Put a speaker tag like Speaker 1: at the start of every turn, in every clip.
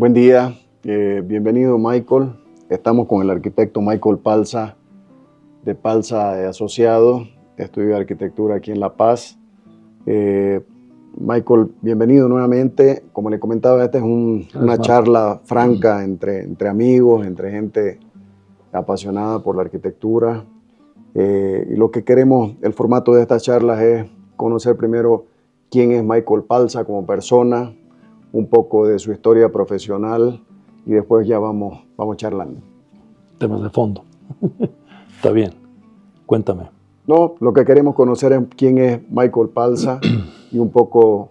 Speaker 1: Buen día, bienvenido Michael. Estamos con el arquitecto Michael Palza de Palza Asociados, estudio de arquitectura aquí en La Paz. Michael, bienvenido nuevamente. Como le comentaba, esta es una charla franca entre amigos, entre gente apasionada por la arquitectura. Y lo que queremos, el formato de estas charlas es conocer primero quién es Michael Palza como persona, un poco de su historia profesional y después ya vamos charlando.
Speaker 2: Temas de fondo. Está bien. Cuéntame.
Speaker 1: No, lo que queremos conocer es quién es Michael Palza y un poco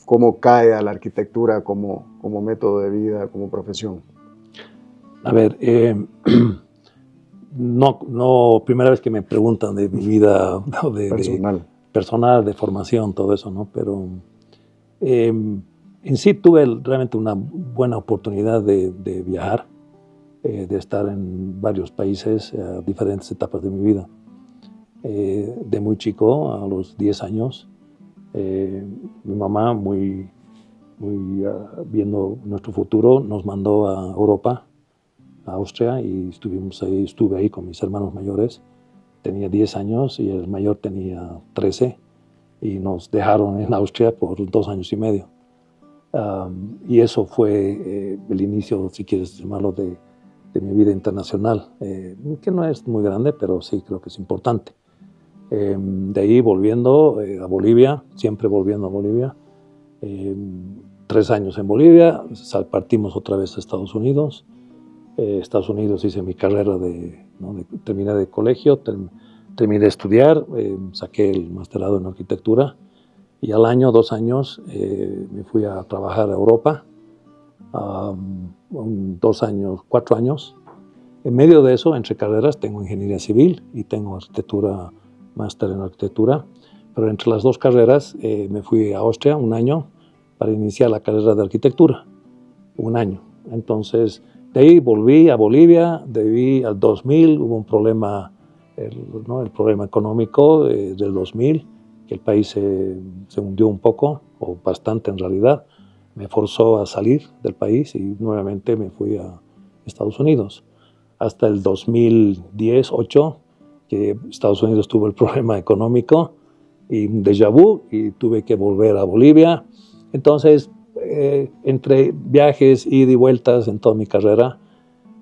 Speaker 1: cómo cae a la arquitectura como método de vida, como profesión.
Speaker 2: A ver, no, primera vez que me preguntan de mi vida personal, de formación, todo eso, ¿no? Pero en sí tuve realmente una buena oportunidad de viajar, de estar en varios países a diferentes etapas de mi vida. De muy chico, a los 10 años, mi mamá, viendo nuestro futuro, nos mandó a Europa, a Austria, y estuve ahí con mis hermanos mayores. Tenía 10 años y el mayor tenía 13, y nos dejaron en Austria por 2 años y medio. Y eso fue el inicio, si quieres llamarlo, de mi vida internacional, que no es muy grande, pero sí creo que es importante. De ahí volviendo a Bolivia, siempre volviendo a Bolivia, 3 años en Bolivia, partimos otra vez a Estados Unidos. Estados Unidos hice mi carrera terminé de colegio, terminé de estudiar, saqué el masterado en arquitectura, y al año, 2 años, me fui a trabajar a Europa, 2 años, 4 años. En medio de eso, entre carreras, tengo ingeniería civil y tengo arquitectura, máster en arquitectura, pero entre las 2 carreras me fui a Austria 1 año para iniciar la carrera de arquitectura, 1 año. Entonces, de ahí volví a Bolivia, de ahí al 2000 hubo un problema, el problema económico del 2000, que el país se hundió un poco, o bastante en realidad. Me forzó a salir del país y nuevamente me fui a Estados Unidos. Hasta el 2010-8, que Estados Unidos tuvo el problema económico y un déjà vu, y tuve que volver a Bolivia. Entonces, entre viajes, ida y vueltas en toda mi carrera,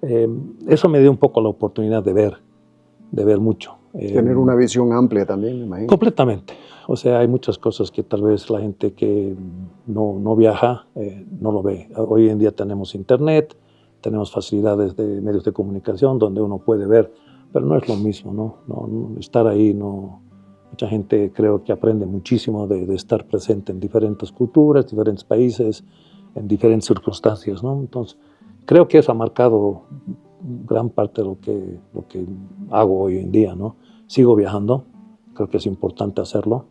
Speaker 2: eso me dio un poco la oportunidad de ver mucho.
Speaker 1: Tener una visión amplia también, me imagino.
Speaker 2: Completamente. O sea, hay muchas cosas que tal vez la gente que no viaja no lo ve. Hoy en día tenemos internet, tenemos facilidades de medios de comunicación donde uno puede ver, pero no es lo mismo, ¿no? Estar ahí, no. Mucha gente creo que aprende muchísimo de estar presente en diferentes culturas, diferentes países, en diferentes circunstancias, ¿no? Entonces, creo que eso ha marcado gran parte de lo que hago hoy en día, ¿no? Sigo viajando, creo que es importante hacerlo,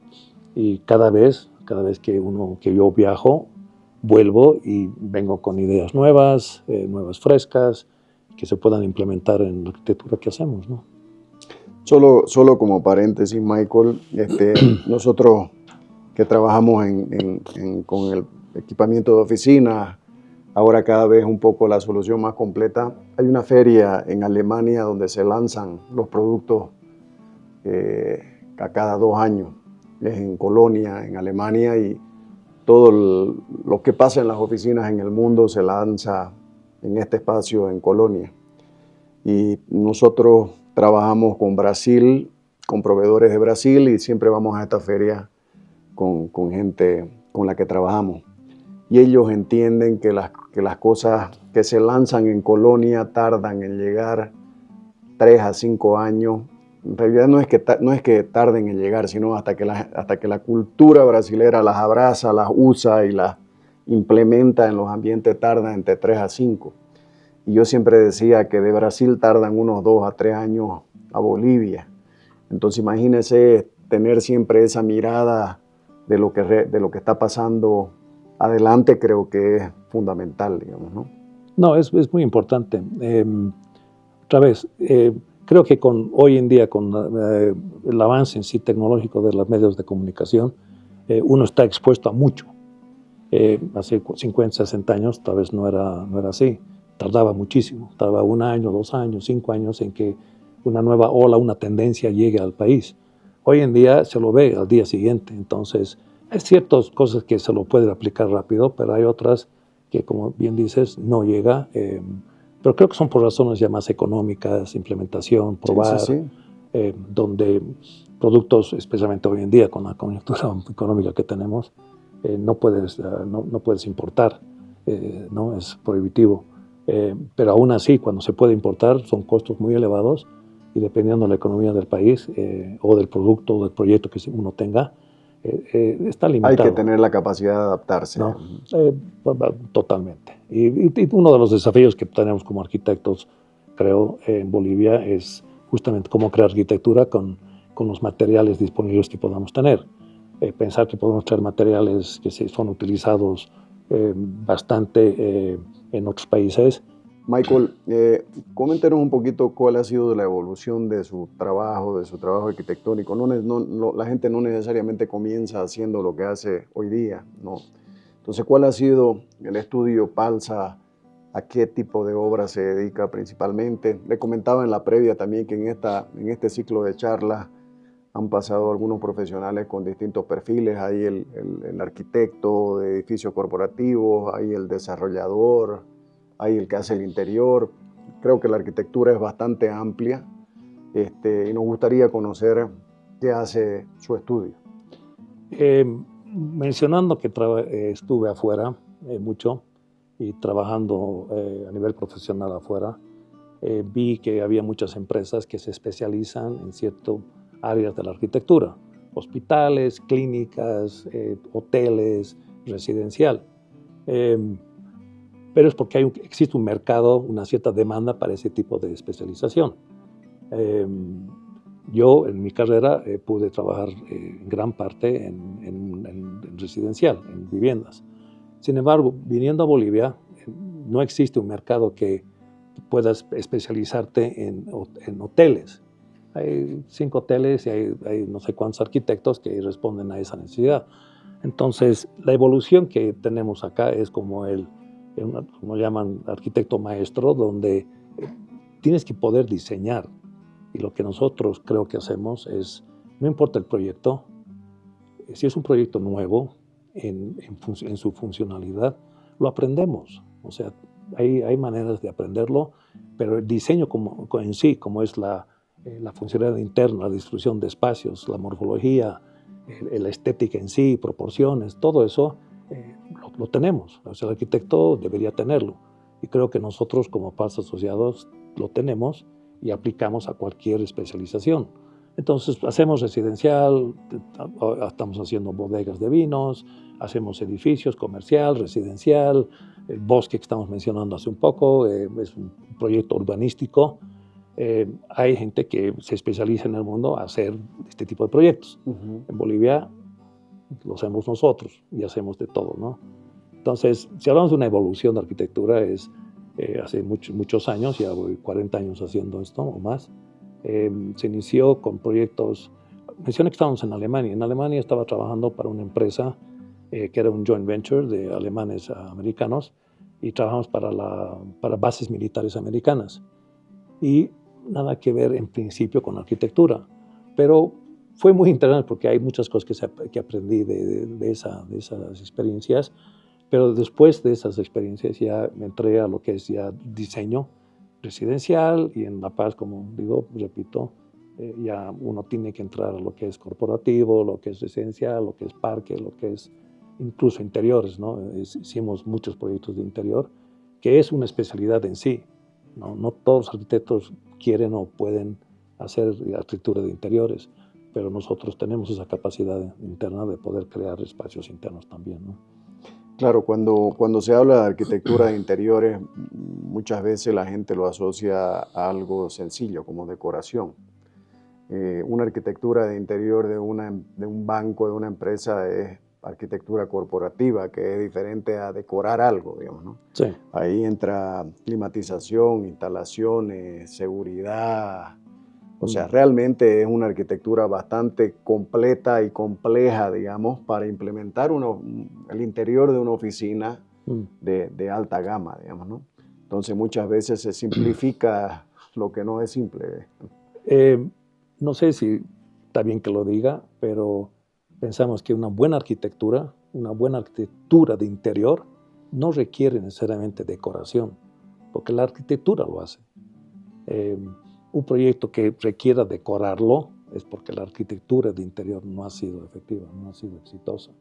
Speaker 2: y cada vez que yo viajo, vuelvo y vengo con ideas nuevas, frescas, que se puedan implementar en la arquitectura que hacemos, ¿no?
Speaker 1: Solo como paréntesis, Michael, nosotros que trabajamos con el equipamiento de oficina, ahora cada vez un poco la solución más completa. Hay una feria en Alemania donde se lanzan los productos a cada 2 años. Es en Colonia, en Alemania, y todo lo que pasa en las oficinas en el mundo se lanza en este espacio en Colonia. Y nosotros trabajamos con Brasil, con proveedores de Brasil, y siempre vamos a esta feria con gente con la que trabajamos. Y ellos entienden que las cosas que se lanzan en Colonia tardan en llegar 3 a 5 años. En realidad no es que tarden en llegar, sino hasta que la cultura brasilera las abraza, las usa y las implementa en los ambientes, tarda entre 3 a 5. Y yo siempre decía que de Brasil tardan unos 2 a 3 años a Bolivia. Entonces imagínense tener siempre esa mirada de lo que está pasando adelante, creo que es fundamental, digamos, ¿no?
Speaker 2: No, es muy importante. Otra vez, creo que hoy en día, con el avance en sí tecnológico de los medios de comunicación, uno está expuesto a mucho. Hace 50, 60 años tal vez no era así. Tardaba muchísimo, tardaba 1 año, 2 años, 5 años en que una nueva ola, una tendencia llegue al país. Hoy en día se lo ve al día siguiente, entonces hay ciertas cosas que se lo puede aplicar rápido, pero hay otras que, como bien dices, no llega. Pero creo que son por razones ya más económicas, implementación,
Speaker 1: Sí, sí,
Speaker 2: probar,
Speaker 1: sí.
Speaker 2: donde productos, especialmente hoy en día con la coyuntura económica que tenemos, no puedes importar, ¿no? Es prohibitivo. Pero aún así, cuando se puede importar, son costos muy elevados y dependiendo de la economía del país o del producto o del proyecto que uno tenga, está
Speaker 1: Hay que
Speaker 2: limitado,
Speaker 1: tener la capacidad de adaptarse.
Speaker 2: ¿no? Totalmente. Y uno de los desafíos que tenemos como arquitectos, creo, en Bolivia es justamente cómo crear arquitectura con los materiales disponibles que podamos tener. Pensar que podemos traer materiales que son utilizados bastante en otros países.
Speaker 1: Michael, coméntenos un poquito cuál ha sido la evolución de su trabajo arquitectónico. La gente no necesariamente comienza haciendo lo que hace hoy día, ¿no? Entonces, ¿cuál ha sido el estudio PALSA? ¿A qué tipo de obra se dedica principalmente? Le comentaba en la previa también que en este ciclo de charlas han pasado algunos profesionales con distintos perfiles. Hay el arquitecto de edificios corporativos, hay el desarrollador, hay el que hace el interior. Creo que la arquitectura es bastante amplia y nos gustaría conocer qué hace su estudio.
Speaker 2: Mencionando que estuve afuera mucho y trabajando a nivel profesional afuera, vi que había muchas empresas que se especializan en ciertas áreas de la arquitectura, hospitales, clínicas, hoteles, residencial. Eh, pero es porque existe un mercado, una cierta demanda para ese tipo de especialización. Eh, yo en mi carrera pude trabajar en gran parte en residencial, en viviendas. Sin embargo, viniendo a Bolivia, no existe un mercado que puedas especializarte en hoteles. Hay 5 hoteles y hay no sé cuántos arquitectos que responden a esa necesidad. Entonces, la evolución que tenemos acá es como llaman, arquitecto maestro, donde tienes que poder diseñar. Y lo que nosotros creo que hacemos es, no importa el proyecto, si es un proyecto nuevo en su funcionalidad, lo aprendemos. O sea, hay maneras de aprenderlo, pero el diseño en sí, como es la funcionalidad interna, la distribución de espacios, la morfología, la estética en sí, proporciones, todo eso lo tenemos. O sea, el arquitecto debería tenerlo. Y creo que nosotros como PALS asociados lo tenemos y aplicamos a cualquier especialización. Entonces hacemos residencial, estamos haciendo bodegas de vinos, hacemos edificios, comercial, residencial, el bosque que estamos mencionando hace un poco, es un proyecto urbanístico. Hay gente que se especializa en el mundo a hacer este tipo de proyectos. En Bolivia lo hacemos nosotros y hacemos de todo, ¿no? Entonces, si hablamos de una evolución de arquitectura, es hace muchos años, ya voy 40 años haciendo esto o más, se inició con proyectos, mencioné que estábamos en Alemania. En Alemania estaba trabajando para una empresa que era un joint venture de alemanes a americanos y trabajamos para bases militares americanas. Y nada que ver en principio con arquitectura, pero fue muy interesante porque hay muchas cosas que aprendí de esas experiencias, pero después de esas experiencias ya me entré a lo que es ya diseño residencial y en La Paz, como digo, repito, ya uno tiene que entrar a lo que es corporativo, lo que es residencial, lo que es parque, lo que es incluso interiores, ¿no? Hicimos muchos proyectos de interior, que es una especialidad en sí, ¿no? No todos los arquitectos quieren o pueden hacer arquitectura de interiores, pero nosotros tenemos esa capacidad interna de poder crear espacios internos también, ¿no?
Speaker 1: Claro, cuando se habla de arquitectura de interiores, muchas veces la gente lo asocia a algo sencillo, como decoración. Una arquitectura de interior de un banco, de una empresa, es arquitectura corporativa, que es diferente a decorar algo, digamos, ¿no?
Speaker 2: Sí.
Speaker 1: Ahí entra climatización, instalaciones, seguridad, O sea, realmente es una arquitectura bastante completa y compleja, digamos, para implementar el interior de una oficina de alta gama, digamos, ¿no? Entonces muchas veces se simplifica lo que no es simple.
Speaker 2: No sé si está bien que lo diga, pero pensamos que una buena arquitectura de interior, no requiere necesariamente decoración, porque la arquitectura lo hace. Un proyecto que requiera decorarlo es porque la arquitectura de interior no ha sido efectiva, no ha sido exitosa.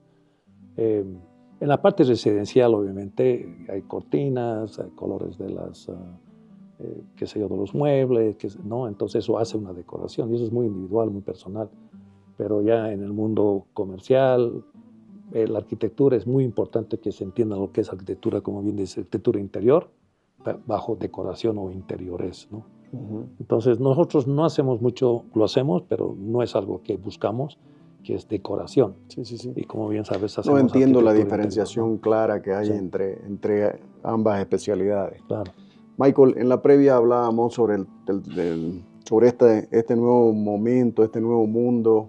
Speaker 2: En la parte residencial, obviamente, hay cortinas, hay colores de las, qué sé yo, de los muebles, ¿no? Entonces eso hace una decoración y eso es muy individual, muy personal. Pero ya en el mundo comercial, la arquitectura es muy importante que se entienda lo que es arquitectura, como bien dice, arquitectura interior, bajo decoración o interiores, ¿no? Entonces nosotros no hacemos mucho, lo hacemos, pero no es algo que buscamos, que es decoración.
Speaker 1: Sí, sí, sí.
Speaker 2: Y como bien sabes,
Speaker 1: No
Speaker 2: hacemos
Speaker 1: entiendo la
Speaker 2: arquitectura
Speaker 1: diferenciación
Speaker 2: interior, ¿no?
Speaker 1: clara que hay
Speaker 2: Sí.
Speaker 1: entre ambas especialidades.
Speaker 2: Claro.
Speaker 1: Michael, en la previa hablábamos sobre, sobre este nuevo momento, este nuevo mundo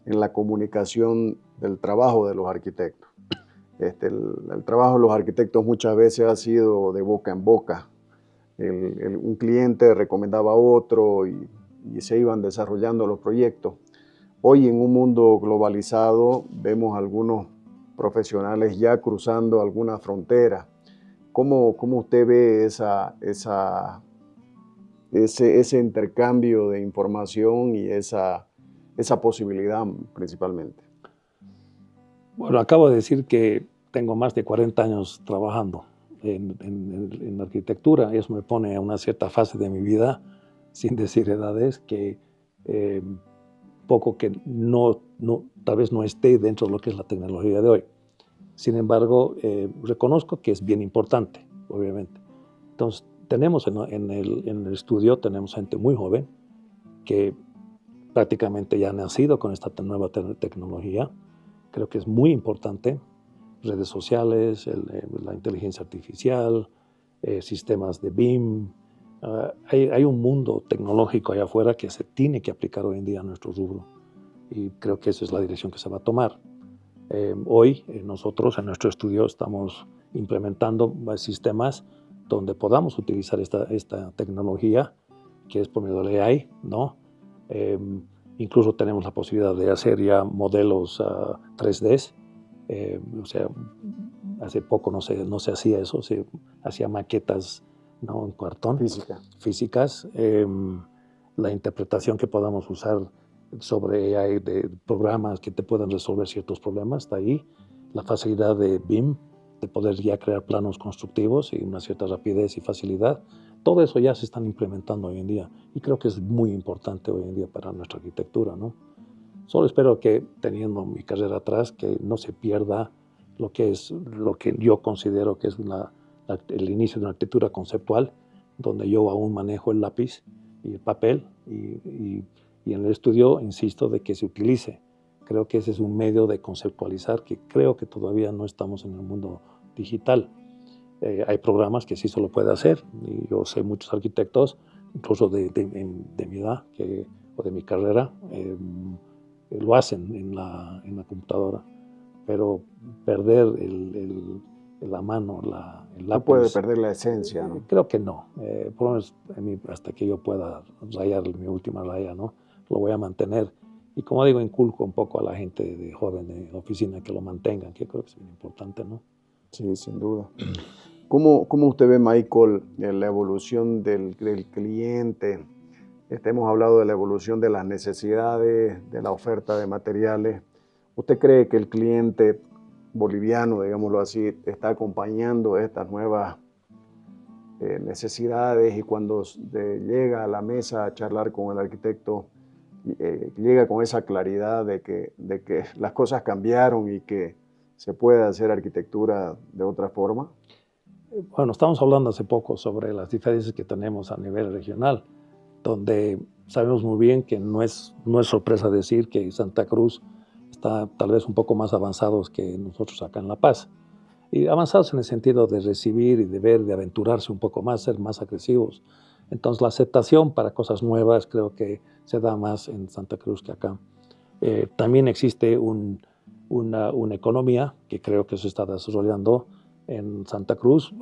Speaker 1: en la comunicación del trabajo de los arquitectos. El trabajo de los arquitectos muchas veces ha sido de boca en boca. Un cliente recomendaba a otro y se iban desarrollando los proyectos. Hoy en un mundo globalizado vemos algunos profesionales ya cruzando alguna frontera. ¿Cómo usted ve ese intercambio de información y esa posibilidad principalmente?
Speaker 2: Bueno, acabo de decir que tengo más de 40 años trabajando en arquitectura y eso me pone a una cierta fase de mi vida, sin decir edades, que poco que tal vez no esté dentro de lo que es la tecnología de hoy. Sin embargo, reconozco que es bien importante, obviamente. Entonces, tenemos en el estudio, tenemos gente muy joven que prácticamente ya ha nacido con esta nueva tecnología. Creo que es muy importante. Redes sociales, la inteligencia artificial, sistemas de BIM. Hay un mundo tecnológico allá afuera que se tiene que aplicar hoy en día a nuestro rubro. Y creo que esa es la dirección que se va a tomar. Hoy nosotros en nuestro estudio estamos implementando sistemas donde podamos utilizar esta tecnología que es por medio de AI, ¿no? Incluso tenemos la posibilidad de hacer ya modelos 3D. O sea, hace poco no se hacía eso, se hacía maquetas, ¿no?, en cartón. Físicas. La interpretación que podamos usar sobre AI de programas que te puedan resolver ciertos problemas, está ahí. La facilidad de BIM, de poder ya crear planos constructivos y una cierta rapidez y facilidad. Todo eso ya se están implementando hoy en día y creo que es muy importante hoy en día para nuestra arquitectura, ¿no? Solo espero que, teniendo mi carrera atrás, que no se pierda lo que yo considero que es el inicio de una arquitectura conceptual, donde yo aún manejo el lápiz y el papel y en el estudio insisto de que se utilice. Creo que ese es un medio de conceptualizar que creo que todavía no estamos en el mundo digital. Hay programas que sí se lo puede hacer y yo sé muchos arquitectos, incluso de mi edad o de mi carrera, lo hacen en la computadora, pero perder la mano, el lápiz.
Speaker 1: No puede perder la esencia, ¿no?
Speaker 2: Creo que no. Por lo menos hasta que yo pueda rayar mi última raya, ¿no? Lo voy a mantener. Y como digo, inculco un poco a la gente de joven de la oficina que lo mantengan, que creo que es muy importante, ¿no?
Speaker 1: Sí, sin duda. ¿Cómo usted ve, Michael, la evolución del cliente? Hemos hablado de la evolución de las necesidades, de la oferta de materiales. ¿Usted cree que el cliente boliviano, digámoslo así, está acompañando estas nuevas necesidades y cuando llega a la mesa a charlar con el arquitecto, llega con esa claridad de que las cosas cambiaron y que se puede hacer arquitectura de otra forma?
Speaker 2: Bueno, estamos hablando hace poco sobre las diferencias que tenemos a nivel regional, donde sabemos muy bien que no es sorpresa decir que Santa Cruz está tal vez un poco más avanzados que nosotros acá en La Paz. Y avanzados en el sentido de recibir y de ver, de aventurarse un poco más, ser más agresivos. Entonces la aceptación para cosas nuevas creo que se da más en Santa Cruz que acá. También existe una economía que creo que se está desarrollando en Santa Cruz,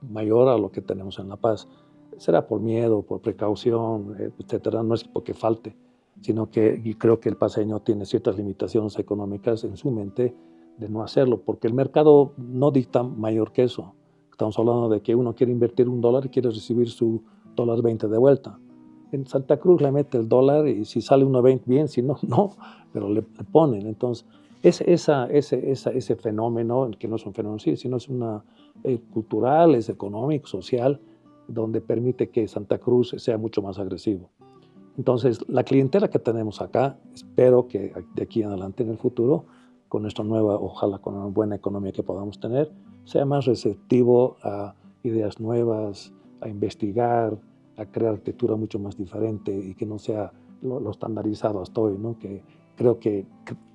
Speaker 2: mayor a lo que tenemos en La Paz. Será por miedo, por precaución, etcétera. No es porque falte, sino que yo creo que el paseño tiene ciertas limitaciones económicas en su mente de no hacerlo, porque el mercado no dicta mayor que eso. Estamos hablando de que uno quiere invertir $1 y quiere recibir su $1.20 de vuelta. En Santa Cruz le mete el dólar y si sale 1.20 bien, si no, no, pero le ponen. Entonces, ese fenómeno, que no es un fenómeno sí, sino es una cultural, es económico, social, donde permite que Santa Cruz sea mucho más agresivo. Entonces, la clientela que tenemos acá, espero que de aquí en adelante en el futuro, con nuestra nueva, ojalá con una buena economía que podamos tener, sea más receptivo a ideas nuevas, a investigar, a crear arquitectura mucho más diferente y que no sea lo estandarizado hasta hoy, ¿no? Que creo que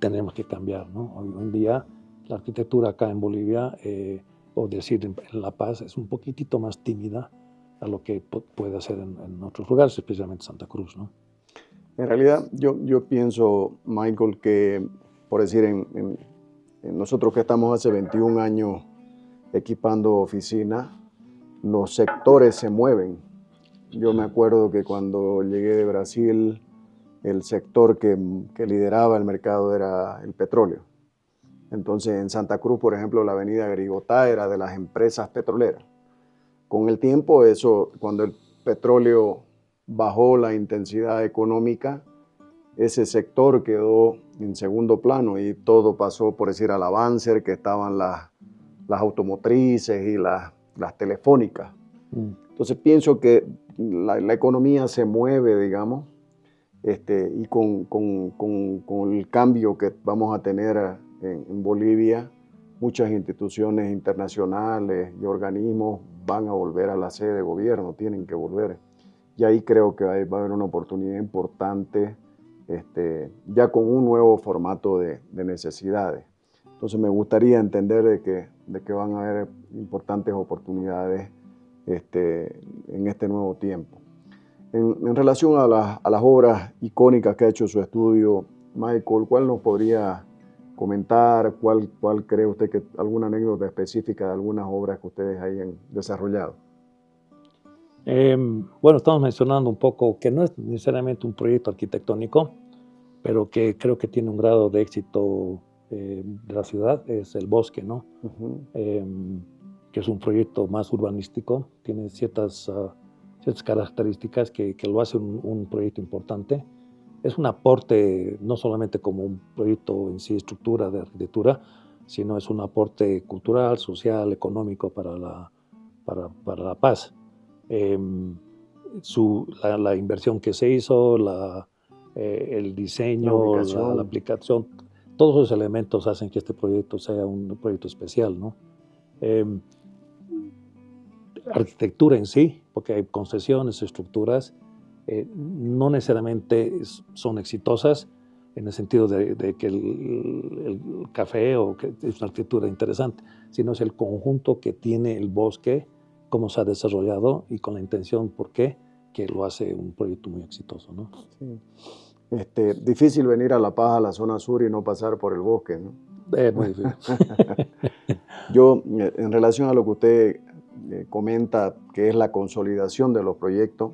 Speaker 2: tenemos que cambiar, ¿no? Hoy en día la arquitectura acá en Bolivia, o decir en La Paz, es un poquitito más tímida a lo que puede hacer en otros lugares, especialmente Santa Cruz, ¿no?
Speaker 1: En realidad, yo pienso, Michael, que, por decir, en nosotros que estamos hace 21 años equipando oficinas, los sectores se mueven. Yo me acuerdo que cuando llegué de Brasil, el sector que lideraba el mercado era el petróleo. Entonces, en Santa Cruz, por ejemplo, la avenida Grigotá era de las empresas petroleras. Con el tiempo, cuando el petróleo bajó la intensidad económica, ese sector quedó en segundo plano y todo pasó, por decir, al Avancer, que estaban las automotrices y las telefónicas. Entonces pienso que la economía se mueve, digamos, y con el cambio que vamos a tener en Bolivia, muchas instituciones internacionales y organismos van a volver a la sede de gobierno, tienen que volver. Y ahí creo que va a haber una oportunidad importante, ya con un nuevo formato de necesidades. Entonces me gustaría entender de que van a haber importantes oportunidades en este nuevo tiempo. En relación a las obras icónicas que ha hecho su estudio, Michael, ¿cuál nos podría comentar? ¿Cuál cree usted que alguna anécdota específica de algunas obras que ustedes hayan desarrollado?
Speaker 2: Bueno, estamos mencionando un poco que no es necesariamente un proyecto arquitectónico, pero que creo que tiene un grado de éxito de la ciudad, es El Bosque, ¿no? Que es un proyecto más urbanístico, tiene ciertas características que lo hace un proyecto importante. Es un aporte no solamente como un proyecto en sí, estructura de arquitectura, sino es un aporte cultural, social, económico para la paz. La inversión que se hizo, el diseño, la aplicación, todos esos elementos hacen que este proyecto sea un proyecto especial, ¿no? Arquitectura en sí, porque hay concesiones, estructuras, no necesariamente son exitosas en el sentido de que el café o que es una arquitectura interesante, sino es el conjunto que tiene el bosque, cómo se ha desarrollado y con la intención por qué, que lo hace un proyecto muy exitoso, ¿no?
Speaker 1: Sí. Difícil venir a La Paz, a la zona sur, y no pasar por el bosque, ¿no?
Speaker 2: Muy difícil.
Speaker 1: Yo, en relación a lo que usted comenta, que es la consolidación de los proyectos,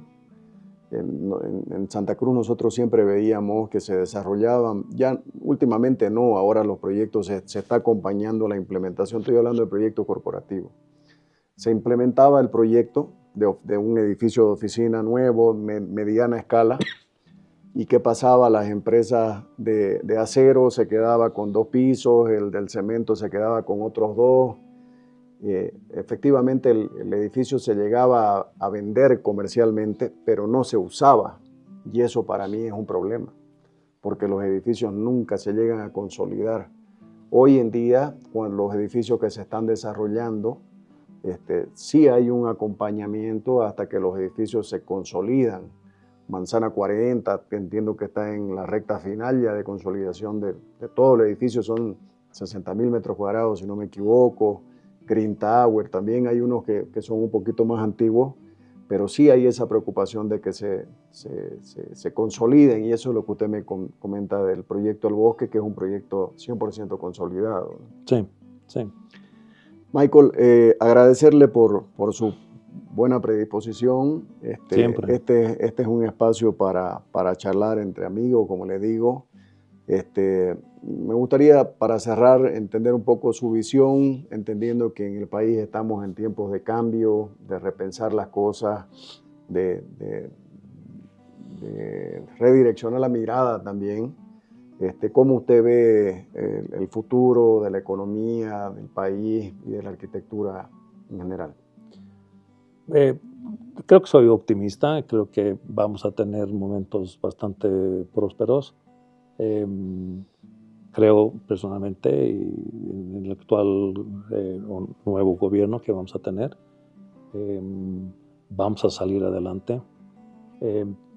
Speaker 1: en Santa Cruz nosotros siempre veíamos que se desarrollaban, ya últimamente no, ahora los proyectos se está acompañando la implementación, estoy hablando de proyectos corporativos. Se implementaba el proyecto de un edificio de oficina nuevo, mediana escala, y qué pasaba, las empresas de acero se quedaba con 2 pisos, el del cemento se quedaba con otros 2. Efectivamente el edificio se llegaba a vender comercialmente, pero no se usaba, y eso para mí es un problema, porque los edificios nunca se llegan a consolidar. Hoy en día, con los edificios que se están desarrollando, sí hay un acompañamiento hasta que los edificios se consolidan. Manzana 40, que entiendo que está en la recta final ya de consolidación de todo el edificio, son 60.000 metros cuadrados, si no me equivoco. Green Tower, también hay unos que son un poquito más antiguos, pero sí hay esa preocupación de que se consoliden, y eso es lo que usted me comenta del proyecto El Bosque, que es un proyecto 100% consolidado.
Speaker 2: Sí, sí.
Speaker 1: Michael, agradecerle por su buena predisposición.
Speaker 2: Siempre.
Speaker 1: Este es un espacio para charlar entre amigos, como le digo. Me gustaría, para cerrar, entender un poco su visión, entendiendo que en el país estamos en tiempos de cambio, de repensar las cosas, de redireccionar la mirada también. ¿Cómo usted ve el futuro de la economía, del país y de la arquitectura en general?
Speaker 2: Creo que soy optimista, creo que vamos a tener momentos bastante prósperos. Creo personalmente en el actual nuevo gobierno que vamos a tener, vamos a salir adelante.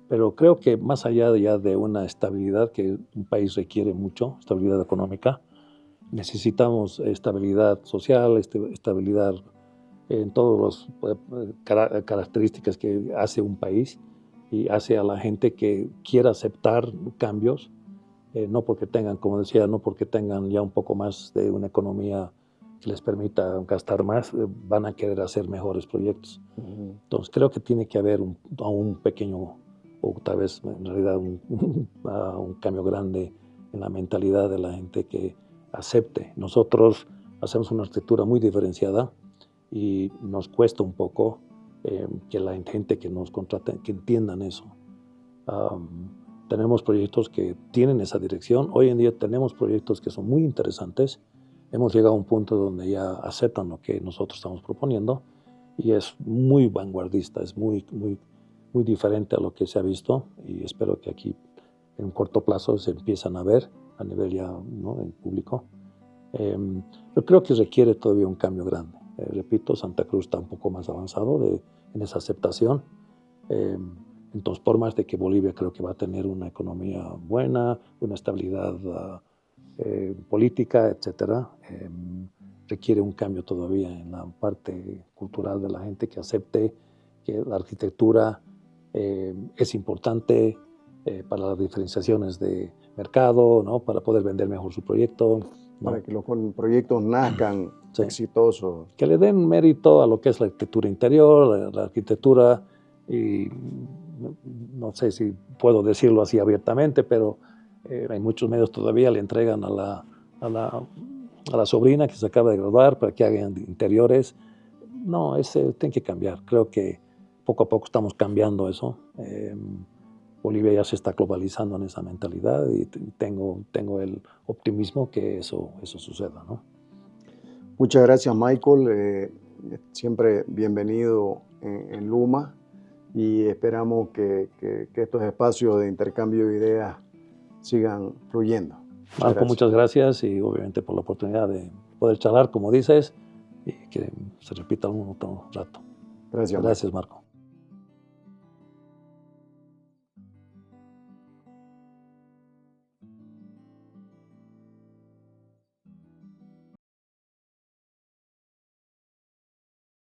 Speaker 2: Pero creo que más allá ya de una estabilidad que un país requiere mucho, estabilidad económica, necesitamos estabilidad social, estabilidad en todas las características que hace un país y hace a la gente que quiera aceptar cambios, no porque tengan, como decía, no porque tengan ya un poco más de una economía que les permita gastar más, van a querer hacer mejores proyectos. Entonces creo que tiene que haber un pequeño, o tal vez en realidad un cambio grande en la mentalidad de la gente que acepte. Nosotros hacemos una arquitectura muy diferenciada y nos cuesta un poco que la gente que nos contrata, que entiendan eso. Tenemos proyectos que tienen esa dirección. Hoy en día tenemos proyectos que son muy interesantes. Hemos llegado a un punto donde ya aceptan lo que nosotros estamos proponiendo y es muy vanguardista, es muy diferente a lo que se ha visto, y espero que aquí en un corto plazo se empiezan a ver a nivel ya, ¿no?, en público. Pero creo que requiere todavía un cambio grande. Repito, Santa Cruz está un poco más avanzado en esa aceptación. Entonces, por más de que Bolivia creo que va a tener una economía buena, una estabilidad política, etcétera, requiere un cambio todavía en la parte cultural de la gente, que acepte que la arquitectura es importante para las diferenciaciones de mercado, ¿no?, para poder vender mejor su proyecto, ¿no?,
Speaker 1: para que los proyectos nazcan
Speaker 2: sí,
Speaker 1: exitosos.
Speaker 2: que le den mérito a lo que es la arquitectura interior, la arquitectura, y no sé si puedo decirlo así abiertamente, pero hay muchos medios todavía le entregan a la sobrina que se acaba de graduar para que hagan interiores. No, ese tiene que cambiar. Creo que poco a poco estamos cambiando eso. Bolivia ya se está globalizando en esa mentalidad y tengo el optimismo que eso suceda, ¿no?
Speaker 1: Muchas gracias, Michael. Siempre bienvenido en Luma, y esperamos que estos espacios de intercambio de ideas sigan fluyendo.
Speaker 2: Marco, muchas gracias, y obviamente por la oportunidad de poder charlar, como dices, y que se repita algún otro rato.
Speaker 1: Gracias,
Speaker 2: Gracias, Marco.